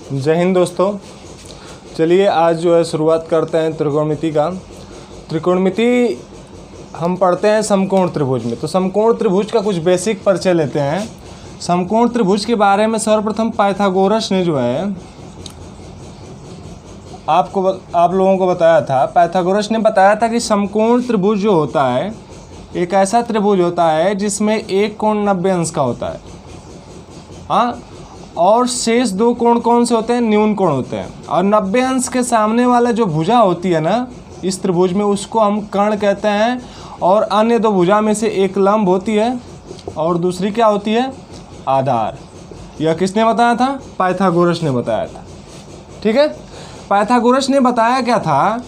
जय हिंद दोस्तों। चलिए आज जो है शुरुआत करते हैं त्रिकोणमिति का। त्रिकोणमिति हम पढ़ते हैं समकोण त्रिभुज में। तो समकोण त्रिभुज का कुछ बेसिक परिचय लेते हैं। समकोण त्रिभुज के बारे में सर्वप्रथम पाइथागोरस ने जो है आप लोगों को बताया था। पाइथागोरस ने बताया था कि समकोण त्रिभुज जो होता है एक ऐसा त्रिभुज होता है जिसमें एक कोण 90 अंश का होता है, हाँ, और शेष दो कोण कौन से होते हैं? न्यून कोण होते हैं। और 90 अंश के सामने वाला जो भुजा होती है ना इस त्रिभुज में, उसको हम कर्ण कहते हैं। और अन्य दो भुजा में से एक लंब होती है और दूसरी क्या होती है? आधार। यह किसने बताया था? पाइथागोरस ने बताया था। ठीक है, पाइथागोरस ने बताया क्या था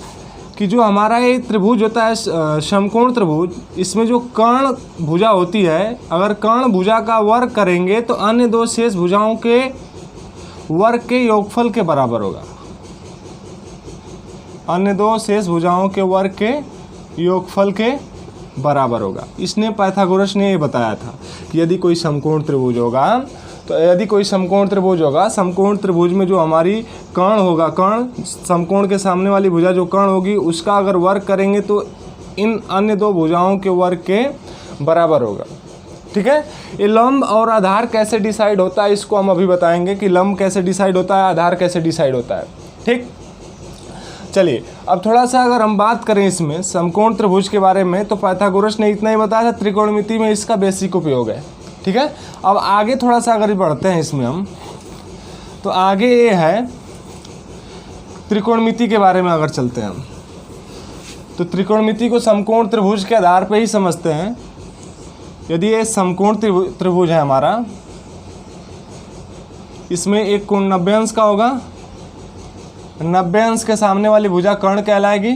कि जो हमारा ये त्रिभुज होता है समकोण त्रिभुज, इसमें जो कर्ण भुजा होती है, अगर कर्ण भुजा का वर्ग करेंगे तो अन्य दो शेष भुजाओं के वर्ग के योगफल के बराबर होगा। अन्य दो शेष भुजाओं के वर्ग के योगफल के बराबर होगा। इसने पाइथागोरस ने ये बताया था कि यदि कोई समकोण त्रिभुज होगा समकोण त्रिभुज में जो हमारी कर्ण होगा, कर्ण समकोण के सामने वाली भुजा जो कर्ण होगी उसका अगर वर्ग करेंगे तो इन अन्य दो भुजाओं के वर्ग के बराबर होगा। ठीक है, ये लंब और आधार कैसे डिसाइड होता है इसको हम अभी बताएंगे कि लंब कैसे डिसाइड होता है, आधार कैसे डिसाइड होता है। ठीक, चलिए अब थोड़ा सा अगर हम बात करें इसमें समकोण त्रिभुज के बारे में, तो पाइथागोरस ने इतना ही बताया था। त्रिकोणमिति में इसका बेसिक उपयोग है। ठीक है, अब आगे थोड़ा सा अगर बढ़ते हैं इसमें हम, तो आगे ये है त्रिकोणमिति के बारे में अगर चलते हैं हम, तो त्रिकोणमिति को समकोण त्रिभुज के आधार पर ही समझते हैं। यदि ये समकोण त्रिभुज है हमारा, इसमें एक कोण 90 अंश का होगा, 90 अंश के सामने वाली भुजा कर्ण कहलाएगी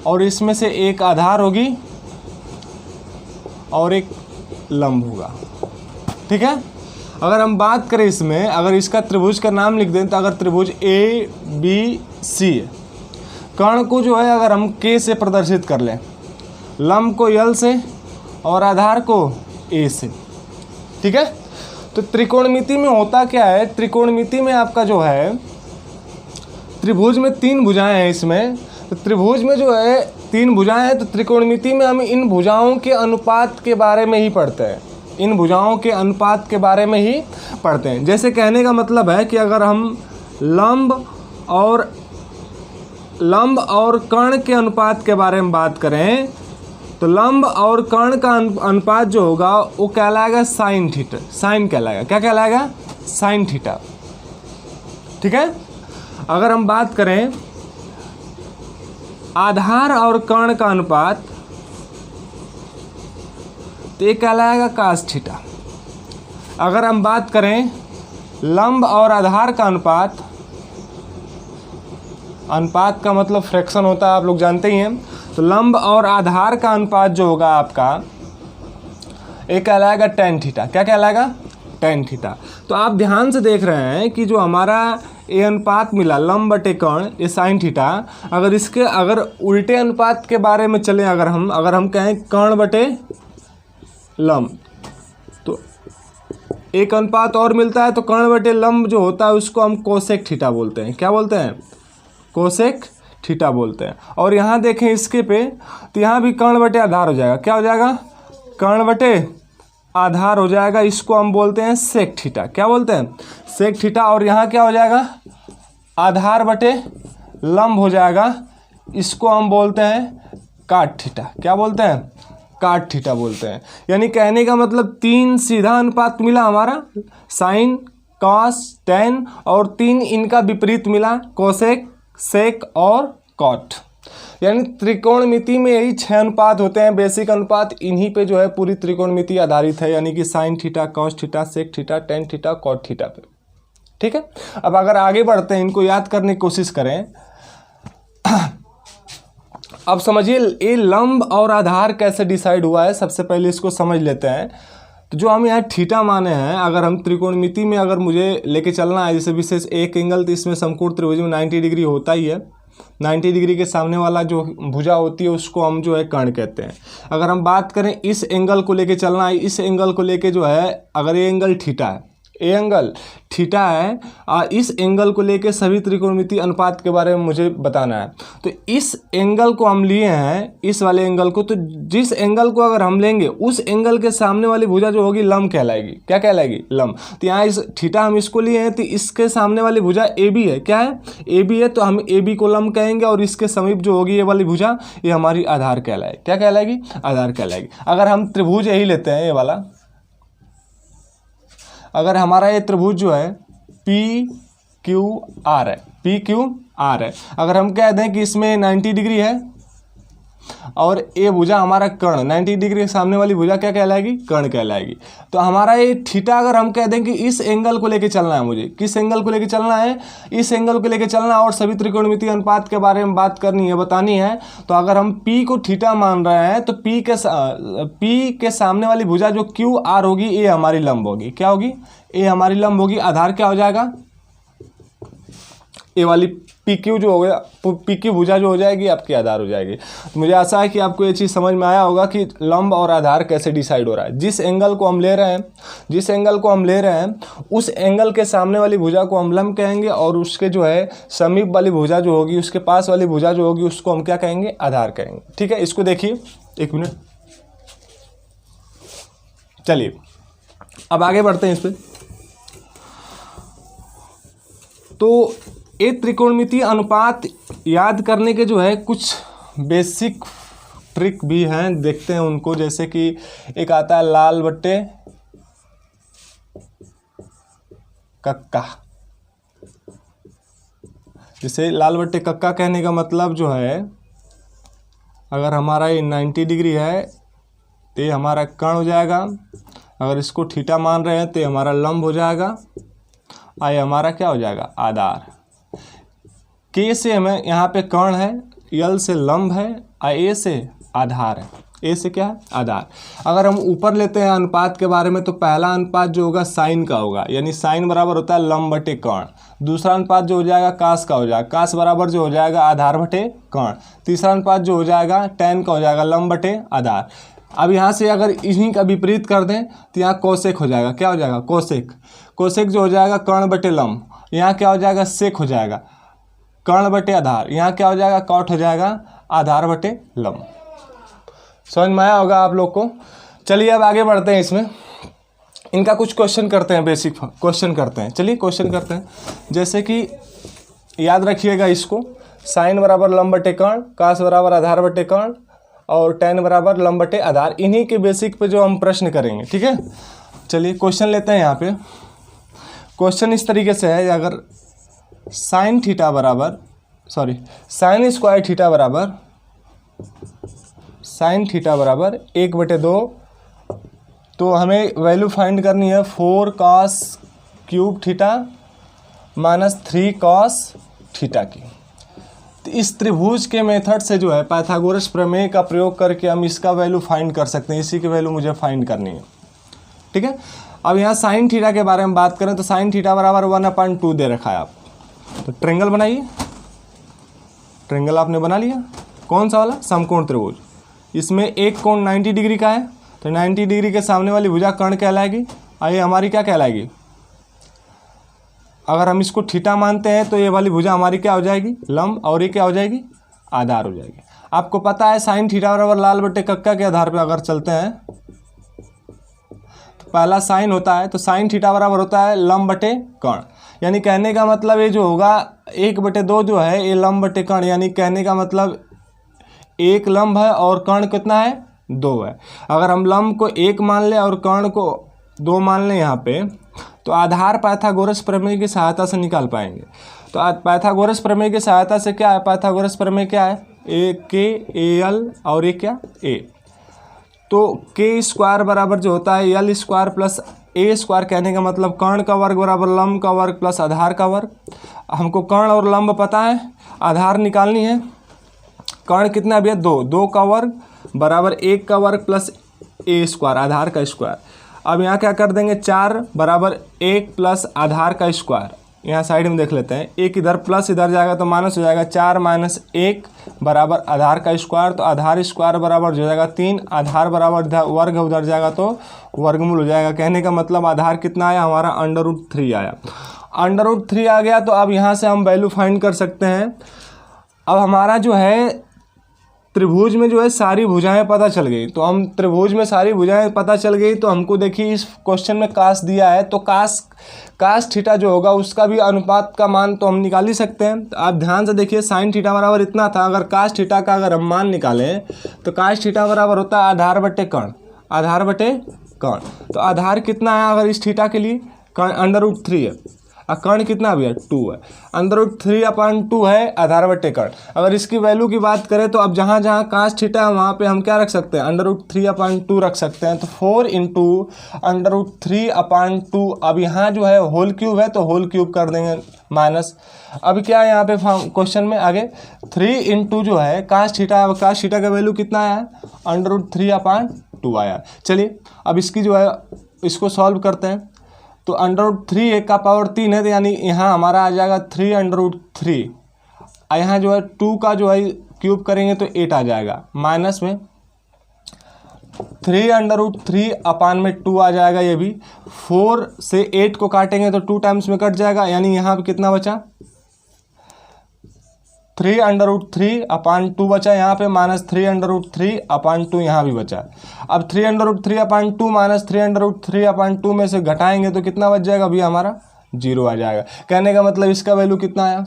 और इसमें से एक आधार होगी और एक लंब होगा। ठीक है, अगर हम बात करें इसमें, अगर इसका त्रिभुज का नाम लिख दें तो अगर त्रिभुज ए बी सी है, कर्ण को जो है अगर हम के से प्रदर्शित कर लें, लंब को यल से और आधार को ए से। ठीक है, तो त्रिकोणमिति में होता क्या है? त्रिकोणमिति में आपका जो है त्रिभुज में 3 भुजाएं हैं इसमें, तो त्रिभुज में जो है 3 भुजाएं हैं, तो त्रिकोणमिति में हम इन भुजाओं के अनुपात के बारे में ही पढ़ते हैं। इन भुजाओं के अनुपात के बारे में ही पढ़ते हैं। जैसे कहने का मतलब है कि अगर हम लंब और कर्ण के अनुपात के बारे में बात करें तो लंब और कर्ण का अनुपात जो होगा वो कहलाएगा साइन थीटा। साइन कहलाएगा, क्या कहलाएगा? Sine theta. ठीक है, अगर हम बात करें आधार और कर्ण का अनुपात तो ये कहलाएगा कास थीटा। अगर हम बात करें लंब और आधार का अनुपात का मतलब फ्रैक्शन होता है, आप लोग जानते ही हैं। तो लंब और आधार का अनुपात जो होगा आपका ये कहलाएगा tan थीटा। क्या कहलाएगा? tan theta. तो आप ध्यान से देख रहे हैं कि जो हमारा ये अनुपात मिला लंब बटे कर्ण, ये साइन थीटा, अगर उल्टे अनुपात के बारे में चलें, अगर हम कहें कर्ण बटे लंब, तो एक अनुपात और मिलता है। तो कर्ण बटे लंब जो होता है उसको हम कोसेक थीटा बोलते हैं। क्या बोलते हैं? कोसेक थीटा बोलते हैं। और यहाँ देखें इसके पे, तो यहाँ भी कर्ण बटे आधार हो जाएगा। क्या हो जाएगा? कर्ण बटे आधार हो जाएगा। इसको हम बोलते हैं सेक थीटा। क्या बोलते हैं? Sec theta. और यहाँ क्या हो जाएगा? आधार बटे लंब हो जाएगा। इसको हम बोलते हैं काट थीटा। क्या बोलते हैं? काट थीटा बोलते हैं। यानी कहने का मतलब 3 सीधा अनुपात मिला हमारा, साइन, कॉस, टेन, और 3 इनका विपरीत मिला, कोसेक, सेक और कॉट। यानी त्रिकोणमिति में यही 6 अनुपात होते हैं, बेसिक अनुपात। इन्हीं पे जो है पूरी त्रिकोणमिति आधारित है, यानी कि sine theta, cos theta, sec theta, tan theta, cot theta पे। ठीक है, अब अगर आगे बढ़ते हैं, इनको याद करने की कोशिश करें। अब समझिए ये लंब और आधार कैसे डिसाइड हुआ है। सबसे पहले इसको समझ लेते हैं। तो जो हम यहाँ थीटा माने हैं, अगर हम त्रिकोणमिति में अगर मुझे लेके चलना है, जैसे विशेष एक एंगल, तो इसमें समकोण त्रिभुज में 90 डिग्री होता ही है। 90 डिग्री के सामने वाला जो भुजा होती है उसको हम जो है कर्ण कहते हैं। अगर हम बात करें इस एंगल को लेके चलना है, इस एंगल को लेके जो है, अगर ये एंगल थीटा है, ए एंगल थीटा है, इस एंगल को लेके सभी त्रिकोणमितीय अनुपात के बारे में मुझे बताना है। तो इस एंगल को हम लिए हैं, इस वाले एंगल को, तो जिस एंगल को अगर हम लेंगे उस एंगल के सामने वाली भुजा जो होगी लंब कहलाएगी। क्या कहलाएगी? लंब। तो यहाँ इस थीटा हम इसको लिए हैं, तो इसके सामने वाली भुजा ए बी है। क्या है? ए बी है, तो हम ए बी को लंब कहेंगे और इसके समीप जो होगी ये वाली भुजा, ये हमारी आधार कहलाएगी। क्या कहलाएगी? आधार कहलाएगी। अगर हम त्रिभुज यही लेते हैं, ये वाला, अगर हमारा ये त्रिभुज जो है पी क्यू आर है, पी क्यू आर है, अगर हम कह दें कि इसमें 90 डिग्री है और ये भुजा हमारा कर्ण, 90 डिग्री के सामने वाली भुजा क्या कहलाएगी? कर्ण कहलाएगी। तो हमारा ये थीटा अगर हम कह दें कि इस एंगल को लेके चलना है, मुझे किस एंगल को लेके चलना है? इस एंगल को लेके चलना और सभी त्रिकोणमितीय अनुपात के बारे में बात करनी है, बतानी है। तो अगर हम P को थीटा मान रहे हैं, तो P के सामने वाली भुजा जो क्यू आर होगी, ये हमारी लंब होगी। क्या होगी? ये हमारी लंब होगी। आधार क्या हो जाएगा? ये वाली पी क्यू जो हो गया, पी क्यू भुजा जो हो जाएगी आपकी आधार हो जाएगी। तो मुझे आशा है कि आपको ये चीज़ समझ में आया होगा कि लंब और आधार कैसे डिसाइड हो रहा है। जिस एंगल को हम ले रहे हैं उस एंगल के सामने वाली भुजा को हम लंब कहेंगे और उसके जो है समीप वाली भुजा जो होगी, उसके पास वाली भुजा जो होगी, उसको हम क्या कहेंगे? आधार कहेंगे। ठीक है, इसको देखिए, एक मिनट, चलिए अब आगे बढ़ते हैं इस पर। तो ये त्रिकोणमितीय अनुपात याद करने के जो है कुछ बेसिक ट्रिक भी हैं, देखते हैं उनको। जैसे कि एक आता है लाल बट्टे कक्का। जैसे लाल बट्टे कक्का कहने का मतलब जो है, अगर हमारा ये 90 डिग्री है तो ये हमारा कर्ण हो जाएगा। अगर इसको थीटा मान रहे हैं तो ये हमारा लंब हो जाएगा, ये हमारा क्या हो जाएगा? आधार। के से हमें यहाँ पे कर्ण है, यल से लंब है, ए से आधार है। ए से क्या है? आधार। अगर हम ऊपर लेते हैं अनुपात के बारे में, तो पहला अनुपात जो होगा साइन का होगा, यानी साइन बराबर होता है लंब बटे कर्ण। दूसरा अनुपात जो हो जाएगा कास का हो जाएगा, कास बराबर जो हो जाएगा आधार बटे कर्ण। तीसरा अनुपात जो हो जाएगा टैन का हो जाएगा, लंब बटे आधार। अब यहाँ से अगर इन्हीं का विपरीत कर दें तो यहाँ कोसेक हो जाएगा। क्या हो जाएगा? कोसेक। कोसेक जो हो जाएगा कर्ण बटे लंब। यहाँ क्या हो जाएगा? सेक हो जाएगा, कर्ण बटे आधार। यहाँ क्या हो जाएगा? कॉट हो जाएगा, आधार बटे लंब। समझ में आया होगा आप लोग को। चलिए अब आगे बढ़ते हैं, इसमें इनका कुछ क्वेश्चन करते हैं, बेसिक क्वेश्चन करते हैं। चलिए क्वेश्चन करते हैं। जैसे कि याद रखिएगा इसको, साइन बराबर लंब बटे कर्ण, कास बराबर आधार बटे कर्ण और टैन बराबर लंब बटे आधार। इन्हीं के बेसिक पे जो हम प्रश्न करेंगे। ठीक है, चलिए क्वेश्चन लेते हैं। यहाँ पे क्वेश्चन इस तरीके से है, अगर साइन थीटा बराबर साइन स्क्वायर थीटा बराबर साइन थीटा बराबर 1/2, तो हमें वैल्यू फाइंड करनी है 4 cos cube theta minus 3 cos theta की। तो इस त्रिभुज के मेथड से जो है पाइथागोरस प्रमेय का प्रयोग करके हम इसका वैल्यू फाइंड कर सकते हैं। इसी की वैल्यू मुझे फाइंड करनी है। ठीक है, अब यहाँ साइन थीटा के बारे में बात करें तो साइन थीटा बराबर 1/2 दे रखा है आप। तो ट्रेंगल बनाइए। ट्रेंगल आपने बना लिया, कौन सा वाला? समकोण त्रिभुज। इसमें एक कोण 90 डिग्री का है, तो 90 डिग्री के सामने वाली भुजा कर्ण कहलाएगी, ये हमारी क्या कहलाएगी? अगर हम इसको थीटा मानते हैं तो ये वाली भुजा हमारी क्या हो जाएगी? लंब, और ये क्या हो जाएगी? आधार हो जाएगी। आपको पता है साइन थीटा बराबर लाल बट्टे कक्का के आधार पर अगर चलते हैं तो पहला साइन होता है, तो साइन थीटा बराबर होता है लंब बटे कर्ण। यानी कहने का मतलब ये जो होगा 1/2 जो है ये लंब बटे कर्ण, यानी कहने का मतलब एक लंब है और कर्ण कितना है? 2 है। अगर हम लंब को 1 मान लें और कर्ण को 2 मान लें यहाँ पे, तो आधार पाइथागोरस प्रमेय की सहायता से निकाल पाएंगे। तो पाइथागोरस प्रमेय की सहायता से क्या है? पाइथागोरस प्रमेय क्या है? ए के ए एल और ये क्या? ए। तो के स्क्वायर बराबर जो होता है एल स्क्वायर प्लस ए स्क्वायर, कहने का मतलब कर्ण का वर्ग बराबर लंब का वर्ग प्लस आधार का वर्ग। हमको कर्ण और लंब पता है, आधार निकालनी है। कर्ण कितना भी है? 2 का वर्ग बराबर 1 का वर्ग प्लस ए स्क्वायर, आधार का स्क्वायर। अब यहाँ क्या कर देंगे? 4 बराबर 1 प्लस आधार का स्क्वायर, यहाँ साइड में देख लेते हैं, एक इधर प्लस इधर जाएगा तो माइनस हो जाएगा, 4 माइनस 1 बराबर आधार का स्क्वायर, तो आधार स्क्वायर बराबर हो जाएगा 3, आधार बराबर वर्ग उधर जाएगा तो वर्गमूल हो जाएगा। कहने का मतलब आधार कितना आया हमारा, √3 आया। √3 आ गया तो अब यहाँ से हम वैल्यू फाइंड कर सकते हैं। अब हमारा जो है त्रिभुज में जो है सारी भुजाएं पता चल गई, तो हम त्रिभुज में सारी भुजाएं पता चल गई तो हमको देखिए इस क्वेश्चन में कास दिया है, तो कास थीटा जो होगा उसका भी अनुपात का मान तो हम निकाल ही सकते हैं। तो आप ध्यान से देखिए साइन थीटा बराबर इतना था, अगर कास थीटा का अगर हम मान निकालें तो कास थीटा बराबर होता है आधार बटे कर्ण, आधार बटे कर्ण। तो आधार कितना है अगर इस थीटा के लिए, √3 है, और कर्ण कितना भी है 2 है, √3/2 है आधार बटे कर्ण। अगर इसकी वैल्यू की बात करें तो अब जहाँ जहाँ कास थीटा है वहाँ पे हम क्या रख सकते हैं, √3/2 रख सकते हैं। तो 4 × √3/2, अब यहाँ जो है होल क्यूब है तो होल क्यूब कर देंगे माइनस। अब क्या है यहाँ पे क्वेश्चन में आगे 3 × जो है कास थीटा का वैल्यू कितना आया, √3/2 आया। चलिए अब इसकी जो है इसको सॉल्व करते हैं। तो √3 1 का पावर 3 है, तो यानी यहाँ हमारा आ जाएगा 3 √3, यहाँ जो है 2 का जो है क्यूब करेंगे तो 8 आ जाएगा, माइनस में 3 √3/2 आ जाएगा। ये भी 4 से 8 को काटेंगे तो 2 टाइम्स में कट जाएगा, यानी यहाँ पे कितना बचा, 3 √3/2 बचा, यहाँ पे माइनस 3 √3/2 यहाँ भी बचा। अब 3 √3/2 माइनस 3 √3/2 में से घटाएंगे तो कितना बच जाएगा भैया हमारा, 0 आ जाएगा। कहने का मतलब इसका वैल्यू कितना आया,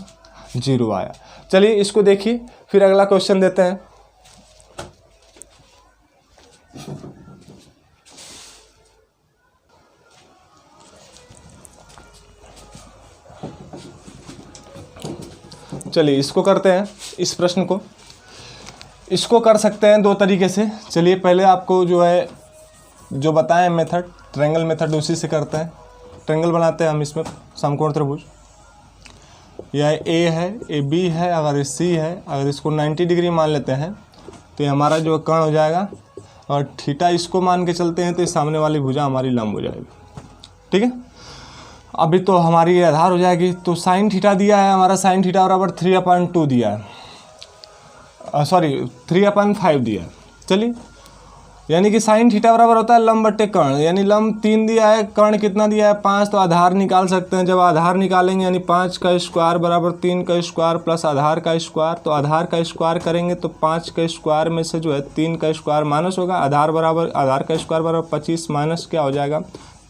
0 आया। चलिए इसको देखिए, फिर अगला क्वेश्चन देते हैं। चलिए इसको करते हैं, इस प्रश्न को इसको कर सकते हैं 2 तरीके से। चलिए पहले आपको जो है जो बताएं मेथड, ट्रायंगल मेथड, उसी से करते हैं। ट्रायंगल बनाते हैं हम इसमें, समकोण त्रिभुज। यह ए है, ए बी है, अगर सी है, अगर इसको 90 डिग्री मान लेते हैं तो ये हमारा जो कर्ण हो जाएगा, और थीटा इसको मान के चलते हैं तो ये सामने वाली भुजा हमारी लंब हो जाएगी। ठीक है, अभी तो हमारी ये आधार हो जाएगी। तो साइन थीटा दिया है हमारा, साइन थीटा बराबर 3/2 दिया है, सॉरी 3/5 दिया है। चलिए यानी कि साइन थीटा बराबर होता है लंब बटे कर्ण, यानी लंब 3 दिया है, कर्ण कितना दिया है 5, तो आधार निकाल सकते हैं। जब आधार निकालेंगे यानी 5 का स्क्वायर बराबर 3 का स्क्वायर प्लस आधार का स्क्वायर, तो आधार का स्क्वायर करेंगे तो 5 का स्क्वायर में से जो है 3 का स्क्वायर माइनस होगा, आधार का स्क्वायर बराबर 25 माइनस क्या हो जाएगा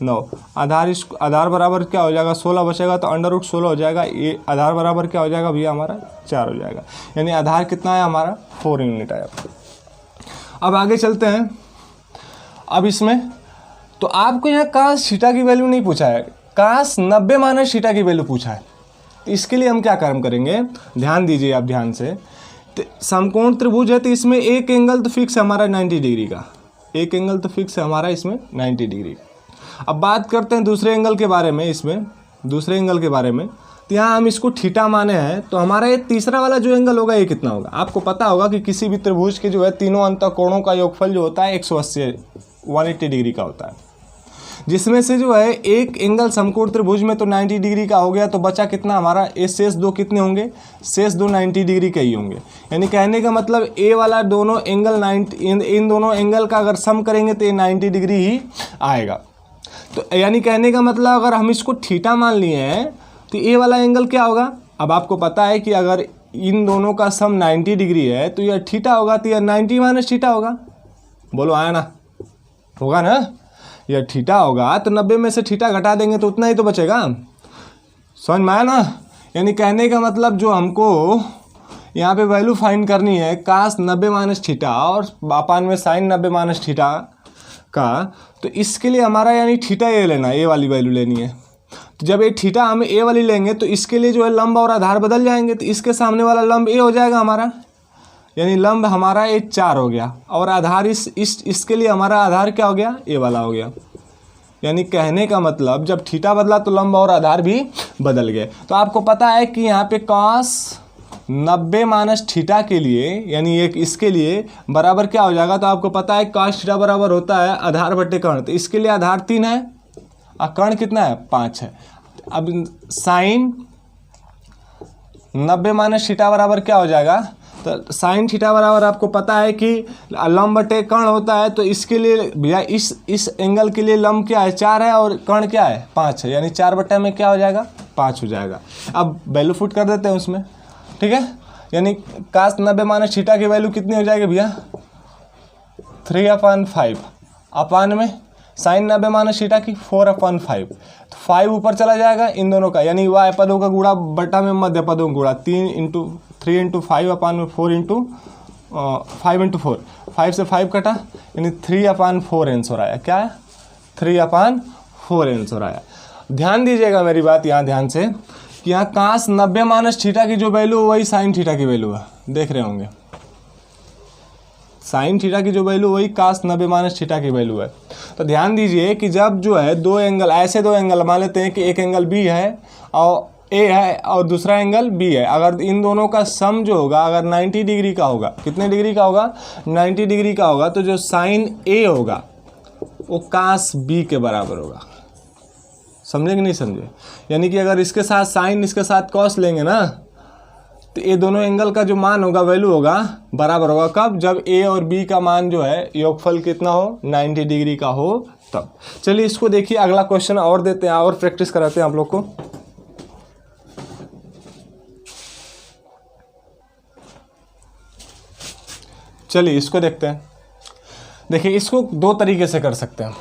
9, आधार बराबर क्या हो जाएगा 16 बचेगा, तो √16 हो जाएगा। ये आधार बराबर क्या हो जाएगा भैया हमारा 4 हो जाएगा, यानी आधार कितना है हमारा 4 यूनिट आया। अब आगे चलते हैं। अब इसमें तो आपको यहाँ कास थीटा की वैल्यू नहीं पूछा है, कास 90 माइनस थीटा की वैल्यू पूछा है। तो इसके लिए हम क्या काम करेंगे, ध्यान दीजिए आप ध्यान से। तो समकोण त्रिभुज है तो इसमें एक एंगल तो फिक्स है हमारा 90 डिग्री का, एक एंगल तो फिक्स है हमारा इसमें 90 डिग्री। अब बात करते हैं दूसरे एंगल के बारे में, इसमें दूसरे एंगल के बारे में। तो यहाँ हम इसको थीटा माने हैं, तो हमारा ये तीसरा वाला जो एंगल होगा ये कितना होगा। आपको पता होगा कि किसी भी त्रिभुज के जो है तीनों अंतःकोणों का योगफल जो होता है 180 डिग्री का होता है, जिसमें से जो है एक एंगल समकोण त्रिभुज में तो 90 डिग्री का हो गया, तो बचा कितना हमारा, ये शेष 2 कितने होंगे, शेष 2 90 डिग्री के ही होंगे। यानी कहने का मतलब ए वाला दोनों एंगल 90, इन दोनों एंगल का अगर सम करेंगे तो ये 90 डिग्री ही आएगा। तो यानी कहने का मतलब अगर हम इसको थीटा मान लिए हैं तो ए वाला एंगल क्या होगा। अब आपको पता है कि अगर इन दोनों का सम 90 डिग्री है तो यह थीटा होगा, तो यह 90 माइनस थीटा होगा। बोलो आया ना, होगा ना, यह थीटा होगा तो 90 में से थीटा घटा देंगे तो उतना ही तो बचेगा। समझ में आया ना। यानी कहने का मतलब जो हमको यहाँ पे वैल्यू फाइंड करनी है कास 90 माइनस थीटा और अपान में साइन 90 माइनस थीटा का, तो इसके लिए हमारा यानी थीटा ए लेना, ए वाली वैल्यू लेनी है। तो जब ये थीटा हम ए वाली लेंगे तो इसके लिए जो है लंब और आधार बदल जाएंगे, तो इसके सामने वाला लंब ए हो जाएगा हमारा, यानी लंब हमारा ए 4 हो गया, और आधार इसके लिए हमारा आधार क्या हो गया, ए वाला हो गया। यानी कहने का मतलब जब थीटा बदला तो लंब और आधार भी बदल गए। तो आपको पता है कि यहाँ पे cos 90 माइनस थीटा के लिए यानी एक इसके लिए बराबर क्या हो जाएगा, तो आपको पता है cos थीटा बराबर होता है आधार बटे कर्ण। तो इसके लिए आधार 3 है और कर्ण कितना है 5 है। अब साइन 90 माइनस थीटा बराबर क्या हो जाएगा, तो साइन थीटा बराबर आपको पता है कि लंब बटे कर्ण होता है, तो इसके लिए भैया इस एंगल के लिए लंब क्या है 4 है और कर्ण क्या है 5 है, यानी 4 बटे में क्या हो जाएगा 5 हो जाएगा। अब वैल्यू फुट कर देते हैं उसमें, ठीक है, यानी काश 90 माइनस थीटा की वैल्यू कितनी हो जाएगी भैया 3/5 अपान में साइन 90 माइनस थीटा की 4/5, तो 5 ऊपर चला जाएगा इन दोनों का, यानी वाई पदों का गुणा बटा में मध्य पदों का गुणा 3 × 5 अपान में 4 × 5 × 4, 5 से 5 कटा, यानी 3/4 आंसर आया। क्या है 3/4 आंसर आया। ध्यान दीजिएगा मेरी बात यहाँ ध्यान से कि यहाँ काश 90 माइनस थीटा की जो वैल्यू वही साइन थीटा की वैल्यू है, देख रहे होंगे साइन थीटा की जो वैल्यू वही काश 90 माइनस थीटा की वैल्यू है। तो ध्यान दीजिए कि जब जो है दो एंगल, ऐसे दो एंगल मान लेते हैं कि एक एंगल बी है और ए है और दूसरा एंगल बी है, अगर इन दोनों का सम जो होगा अगर 90 डिग्री का होगा, कितने डिग्री का होगा 90 डिग्री का होगा, तो जो साइन ए होगा वो काश बी के बराबर होगा। समझे कि नहीं समझे, यानी कि अगर इसके साथ साइन इसके साथ कॉस लेंगे ना, तो ये दोनों एंगल का जो मान होगा वैल्यू होगा बराबर होगा। कब, जब ए और बी का मान जो है योगफल कितना हो 90 डिग्री का हो तब। चलिए इसको देखिए, अगला क्वेश्चन और देते हैं और प्रैक्टिस कराते हैं आप लोग को। चलिए इसको देखते हैं। देखिए इसको दो तरीके से कर सकते हैं।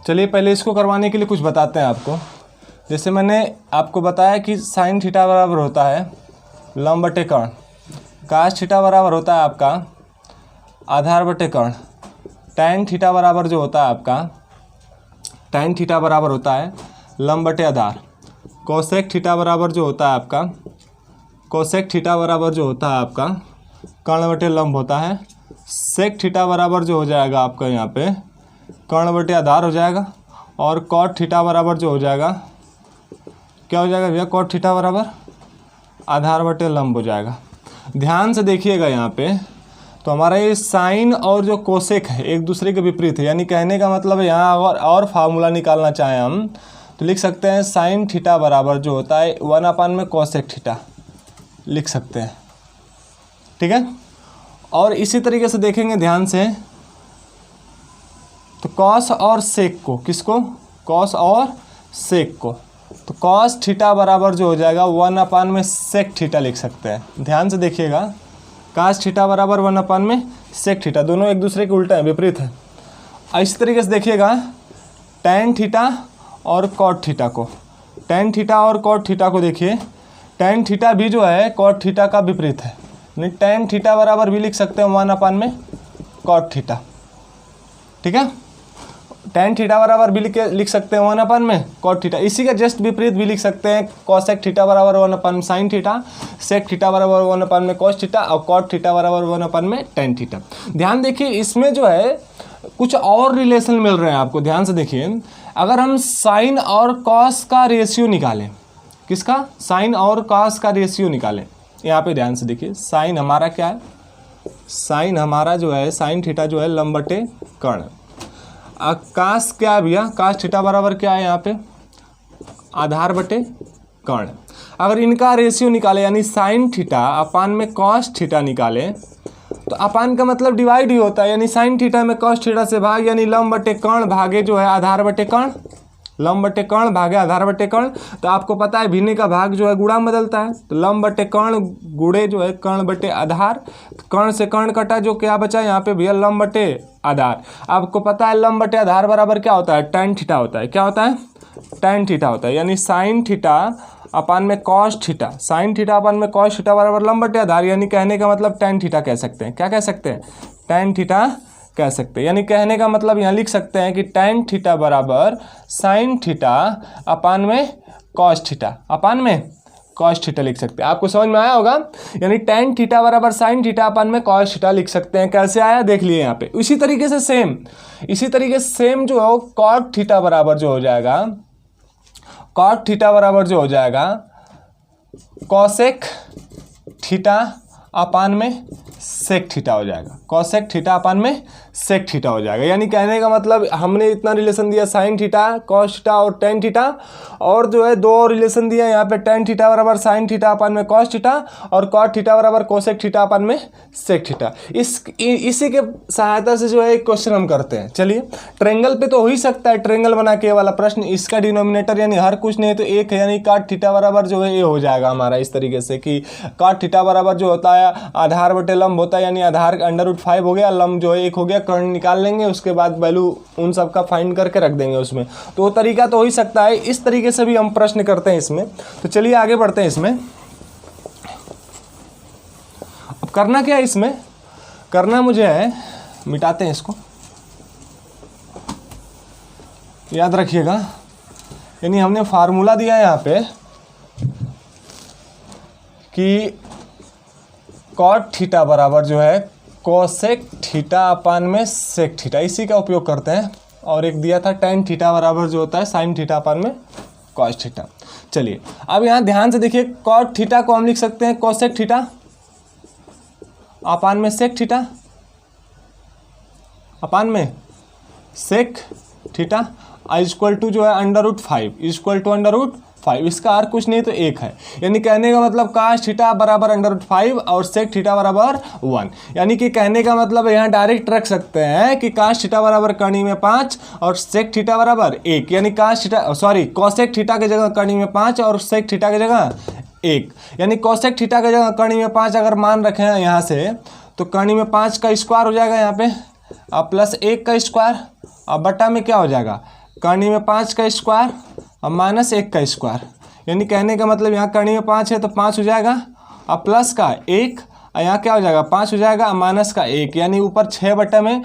चलिए पहले इसको करवाने के लिए कुछ बताते हैं आपको। जैसे मैंने आपको बताया कि साइन थीटा बराबर होता है लंब बटे कर्ण, काश थीटा बराबर होता है आपका आधार बटे कर्ण, टैन थीटा बराबर जो होता है आपका टैन थीटा बराबर होता है लंब बटे आधार, कोसेक थीटा बराबर जो होता है आपका कोसेक थीटा बराबर जो होता है आपका कर्ण बटे लंब होता है, सेक थीटा बराबर जो हो जाएगा आपका यहाँ पे कर्ण बटे आधार हो जाएगा, और कॉट थीटा बराबर जो हो जाएगा क्या हो जाएगा भैया कॉट थीटा बराबर आधार बटे लंब हो जाएगा। ध्यान से देखिएगा यहाँ पे, तो हमारा ये साइन और जो कोसेक है एक दूसरे के विपरीत है, यानी कहने का मतलब यहाँ अगर और फार्मूला निकालना चाहें हम तो लिख सकते हैं साइन थीटा बराबर जो होता है 1/में में कोसेक थीटा लिख सकते हैं, ठीक है। और इसी तरीके से देखेंगे ध्यान से, तो कॉस और सेक को, किसको कॉस और सेक को, तो कॉस थीटा बराबर जो हो जाएगा 1/में में सेक थीटा लिख सकते हैं। ध्यान से देखिएगा, कास थीटा बराबर 1/में में सेक थीटा, दोनों एक दूसरे के उल्टा है विपरीत है। इसी तरीके से देखिएगा टैन थीटा और कॉट थीटा को, टैन थीटा और कॉट थीटा को देखिए, टैन थीटा भी जो है कॉट थीटा का विपरीत है, यानी टैन थीटा बराबर भी लिख सकते हैं 1/में में कॉट थीटा, ठीक है। टैन थीटा बराबर भी लिख सकते हैं 1/में में कॉट थीटा, इसी का जस्ट विपरीत भी लिख सकते हैं कॉसेक थीटा बराबर 1/में में साइन थीटा, सेक थीटा बराबर 1/में में कॉस थीटा, और कॉट थीटा बराबर 1/में में टैन थीटा। ध्यान देखिए इसमें जो है कुछ और रिलेशन मिल रहे हैं आपको, ध्यान से देखिए। अगर हम साइन और कॉस का रेशियो निकालें, किसका साइन और कॉस का रेशियो निकालें, यहाँ पे ध्यान से देखिए, साइन हमारा क्या है, साइन हमारा जो है साइन थीटा जो है लंब बटे कर्ण, कास क्या है भैया कास थीटा बराबर क्या है यहाँ पे आधार बटे कर्ण। अगर इनका रेशियो निकाले यानी साइन थीटा अपान में कॉस थीटा निकाले, तो अपान का मतलब डिवाइड ही होता है, यानी साइन थीटा में कॉस थीटा से भाग, यानी लंब बटे कर्ण भागे जो है आधार बटे कर्ण, लंब बटे कर्ण भागे आधार बटे कर्ण। तो आपको पता है भिन्न का भाग जो है गुणा में बदलता है, तो लंब बटे कर्ण गुणे जो है कर्ण बटे आधार, कर्ण से कर्ण कटा, जो क्या बचा यहाँ पे भैया लंब बटे आधार। आपको पता है लंब बटे आधार बराबर क्या होता है टैन थीटा होता है, क्या होता है टैन थीटा होता है, यानी साइन थीटा अपान में cos theta, sine theta upon में कॉस थीटा बराबर लंब बटे आधार, यानी कहने का मतलब टैन थीटा कह सकते हैं। क्या कह सकते हैं टैन थीटा कह सकते हैं, यानी कहने का मतलब यहाँ लिख सकते हैं कि टैन थीटा बराबर साइन थीटा अपान में कॉस थीटा, अपान में कॉस थीटा लिख सकते हैं। आपको समझ में आया होगा, यानी टैन थीटा बराबर साइन थीटा अपान में कॉस थीटा लिख सकते हैं। कैसे आया देख लिए यहाँ पे। इसी तरीके से सेम जो है कॉट थीटा बराबर जो हो जाएगा, कॉट थीटा बराबर जो हो जाएगा कॉसेक थीटा अपान में सेक थीटा हो जाएगा, कॉसेक थीटा अपान में सेक थीटा हो जाएगा। यानी कहने का मतलब हमने इतना रिलेशन दिया साइन थीटा, कॉस थीटा और टेन थीटा, और जो है दो और रिलेशन दिया यहाँ पे टेन थीटा बराबर साइन थीटा अपन में कॉस थीटा और कॉट थीटा बराबर कोसेक थीटा अपन में सेक थीटा। इसी के सहायता से जो है एक क्वेश्चन हम करते हैं। चलिए ट्रेंगल पे तो हो ही सकता है, ट्रेंगल बना के वाला प्रश्न, इसका डिनोमिनेटर यानी हर कुछ नहीं तो एक है, यानी कॉट थीटा बराबर जो है ये हो जाएगा हमारा इस तरीके से कि कॉट थीटा बराबर जो होता है आधार बटे लंब होता है, यानी आधार √5 हो गया, लंब जो है 1 हो गया, कर्ण निकाल लेंगे, उसके बाद वैल्यू उन सब का फाइंड करके रख देंगे उसमें। तो वो तरीका तो हो ही सकता है, इस तरीके से भी हम प्रश्न करते हैं इसमें। तो चलिए आगे बढ़ते हैं इसमें। अब करना क्या है इसमें, करना मुझे है, मिटाते हैं इसको, याद रखिएगा, यानी हमने फार्मूला दिया है यहाँ पे कि कॉट थीटा बराबर जो है कोसेक थीटा अपान में सेक थीटा, इसी का उपयोग करते हैं। और एक दिया था टेन थीटा बराबर जो होता है साइन थीटा अपान में कॉस थीटा। चलिए अब यहाँ ध्यान से देखिए, कॉट थीटा को हम लिख सकते हैं कोसेक थीटा अपान में सेक थीटा, अपान में सेक थीटा इक्वल टू जो है √5 इक्वल टू √5, इसका और कुछ नहीं तो 1 है। यानी कहने का मतलब काश थीटा बराबर √5 और सेक थीटा बराबर 1, यानी कि कहने का मतलब यहाँ डायरेक्ट रख सकते हैं कि काश थीटा बराबर कणी में 5 और सेक थीटा बराबर 1, यानी काश थीटा कोसेक थीटा की जगह कणी में 5 और सेक थीटा की जगह 1, यानी कोसेक थीटा की जगह कणी में 5 अगर मान रखे हैं यहाँ से, तो कणी में 5 का स्क्वायर हो जाएगा यहाँ पे, प्लस 1 का स्क्वायर, अब बटा में क्या हो जाएगा, कणी में 5 का स्क्वायर और माइनस 1 का स्क्वायर। यानी कहने का मतलब यहाँ कणी में 5 है तो 5 हो जाएगा, अब प्लस का 1, यहाँ क्या हो जाएगा 5 हो जाएगा, माइनस का 1, यानी ऊपर 6 बटे में,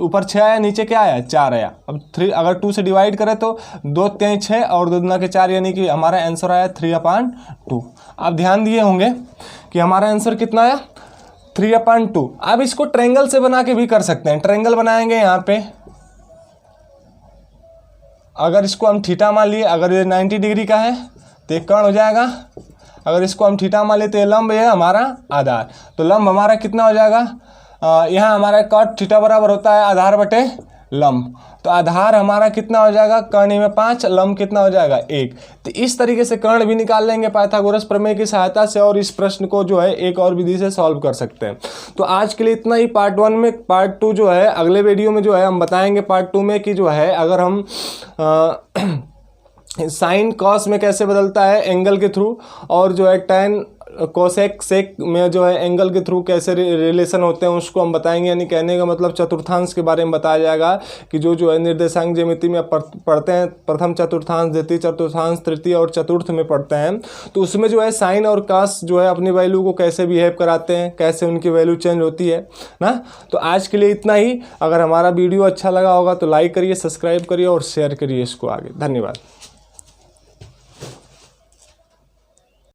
ऊपर 6 आया, नीचे क्या आया 4 आया। अब 3 अगर 2 से डिवाइड करें तो 2 3 6 और 2 दूना के 4, यानी कि हमारा आंसर आया 3/2। आप ध्यान दिए होंगे कि हमारा आंसर कितना आया 3/2। अब इसको ट्रेंगल से बना के भी कर सकते हैं। ट्रेंगल बनाएंगे यहाँ पे, अगर इसको हम थीटा मान लिए, अगर ये 90 डिग्री का है तो एक कर्ण हो जाएगा, अगर इसको हम थीटा मान लिए तो ये लंब है हमारा आधार, तो लंब हमारा कितना हो जाएगा, यहाँ हमारा कॉट थीटा बराबर होता है आधार बटे लंब, तो आधार हमारा कितना हो जाएगा कर्ण में 5, लंब कितना हो जाएगा 1। तो इस तरीके से कर्ण भी निकाल लेंगे पाइथागोरस प्रमेय की सहायता से, और इस प्रश्न को जो है एक और विधि से सॉल्व कर सकते हैं। तो आज के लिए इतना ही पार्ट 1 में। पार्ट 2 जो है अगले वीडियो में जो है हम बताएंगे पार्ट 2 में कि जो है अगर हम साइन कॉस में कैसे बदलता है एंगल के थ्रू, और जो है टेन कोसेक सेक में जो है एंगल के थ्रू कैसे रिलेशन होते हैं उसको हम बताएंगे। यानी कहने का मतलब चतुर्थांश के बारे में बताया जाएगा कि जो है निर्देशांक ज्यामिति में पढ़ते हैं, प्रथम चतुर्थांश, द्वितीय चतुर्थांश, तृतीय और चतुर्थ में पढ़ते हैं, तो उसमें जो है साइन और कॉस जो है अपनी वैल्यू को कैसे बिहेव कराते हैं, कैसे उनकी वैल्यू चेंज होती है ना। तो आज के लिए इतना ही। अगर हमारा वीडियो अच्छा लगा होगा तो लाइक करिए, सब्सक्राइब करिए और शेयर करिए इसको आगे। धन्यवाद।